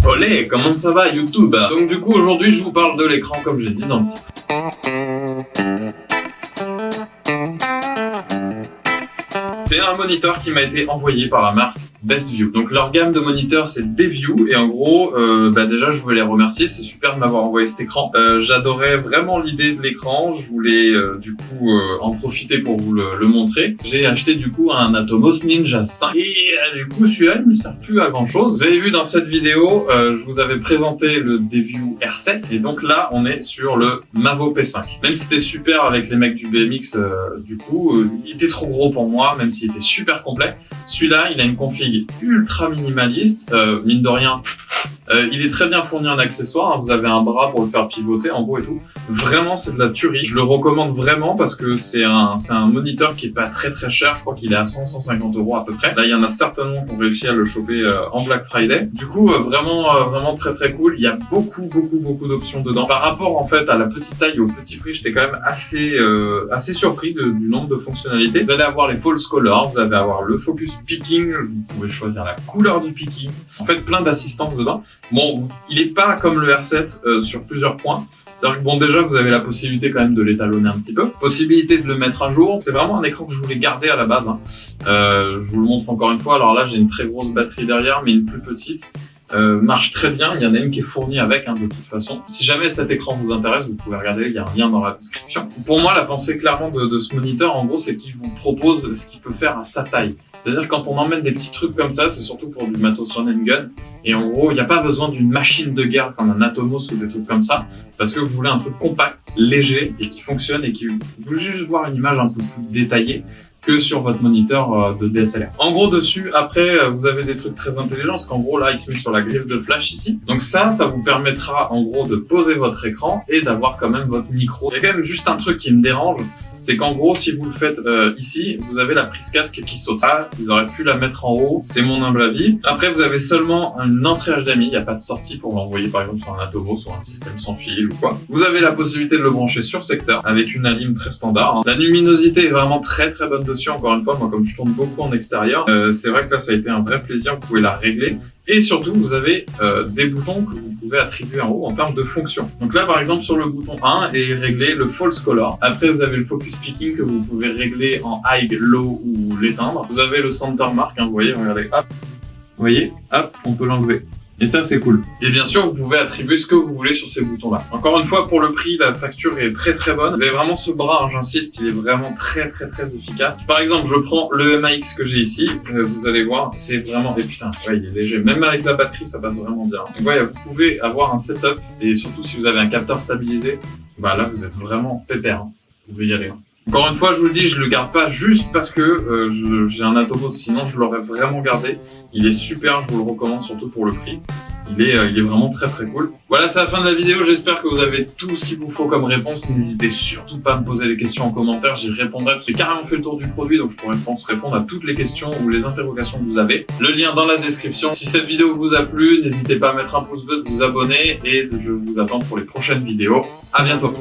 Olé, comment ça va YouTube? Donc du coup aujourd'hui je vous parle de l'écran comme j'ai dit dans le titre. C'est un moniteur qui m'a été envoyé par la marque BestView. Donc leur gamme de moniteurs c'est DayView et en gros déjà je veux les remercier, c'est super de m'avoir envoyé cet écran. J'adorais vraiment l'idée de l'écran, je voulais du coup en profiter pour vous le montrer. J'ai acheté du coup un Atomos Ninja 5 et du coup celui-là il ne sert plus à grand chose. Vous avez vu dans cette vidéo, je vous avais présenté le DayView R7 et donc là on est sur le Mavo P5. Même si c'était super avec les mecs du BMX du coup, il était trop gros pour moi même s'il était super complet. Celui-là il a une config ultra minimaliste, mine de rien. Il est très bien fourni en accessoires, hein. Vous avez un bras pour le faire pivoter en gros et tout. Vraiment c'est de la tuerie. Je le recommande vraiment parce que c'est un moniteur qui est pas très cher. Je crois qu'il est à 100-150 € à peu près. Là il y en a certainement qui ont réussi à le choper en Black Friday. Du coup vraiment très cool. Il y a beaucoup d'options dedans. Par rapport en fait à la petite taille et au petit prix, j'étais quand même assez surpris du nombre de fonctionnalités. Vous allez avoir les false colors, vous allez avoir le focus picking, vous pouvez choisir la couleur du picking. En fait plein d'assistances dedans. Bon, il est pas comme le R7 sur plusieurs points. C'est-à-dire que bon, déjà, vous avez la possibilité quand même de l'étalonner un petit peu. Possibilité de le mettre à jour. C'est vraiment un écran que je voulais garder à la base. Hein. Je vous le montre encore une fois. Alors là, j'ai une très grosse batterie derrière, mais une plus petite. Marche très bien. Il y en a une qui est fournie avec, hein, de toute façon. Si jamais cet écran vous intéresse, vous pouvez regarder. Il y a un lien dans la description. Pour moi, la pensée clairement de ce moniteur, en gros, c'est qu'il vous propose ce qu'il peut faire à sa taille. C'est-à-dire quand on emmène des petits trucs comme ça, c'est surtout pour du matos run and gun. Et en gros, il n'y a pas besoin d'une machine de guerre comme un Atomos ou des trucs comme ça, parce que vous voulez un truc compact, léger et qui fonctionne et qui vous voulez juste voir une image un peu plus détaillée que sur votre moniteur de DSLR. En gros, dessus, après, vous avez des trucs très intelligents, parce qu'en gros, là, il se met sur la griffe de flash ici. Donc ça vous permettra, en gros, de poser votre écran et d'avoir quand même votre micro. Il y a quand même juste un truc qui me dérange, c'est qu'en gros, si vous le faites ici, vous avez la prise casque qui saute. Ah, ils auraient pu la mettre en haut, c'est mon humble avis. Après, vous avez seulement une entrée HDMI, il n'y a pas de sortie pour l'envoyer par exemple sur un Atomos, sur un système sans fil ou quoi. Vous avez la possibilité de le brancher sur secteur, avec une alim très standard. Hein. La luminosité est vraiment très bonne dessus, encore une fois, moi comme je tourne beaucoup en extérieur, c'est vrai que là ça a été un vrai plaisir, vous pouvez la régler. Et surtout, vous avez des boutons que vous pouvez attribuer en haut en termes de fonction. Donc là, par exemple, sur le bouton 1, est réglé le false color. Après, vous avez le focus picking que vous pouvez régler en high, low ou l'éteindre. Vous avez le center mark, hein, vous voyez, regardez, hop. Vous voyez, hop, on peut l'enlever. Et ça, c'est cool. Et bien sûr, vous pouvez attribuer ce que vous voulez sur ces boutons-là. Encore une fois, pour le prix, la facture est très bonne. Vous avez vraiment ce bras, hein, j'insiste, il est vraiment très efficace. Par exemple, je prends le MAX que j'ai ici. Vous allez voir, c'est vraiment... Et putain, ouais, il est léger. Même avec la batterie, ça passe vraiment bien. Donc voilà, vous pouvez avoir un setup. Et surtout, si vous avez un capteur stabilisé, bah là, vous êtes vraiment pépère. Hein. Vous pouvez y aller. Hein. Encore une fois, je vous le dis, je le garde pas juste parce que j'ai un Atomos, sinon je l'aurais vraiment gardé. Il est super, je vous le recommande surtout pour le prix. Il est vraiment très cool. Voilà, c'est la fin de la vidéo. J'espère que vous avez tout ce qu'il vous faut comme réponse. N'hésitez surtout pas à me poser des questions en commentaire. J'y répondrai. J'ai carrément fait le tour du produit, donc je pourrais répondre à toutes les questions ou les interrogations que vous avez. Le lien dans la description. Si cette vidéo vous a plu, n'hésitez pas à mettre un pouce bleu, de vous abonner et je vous attends pour les prochaines vidéos. À bientôt.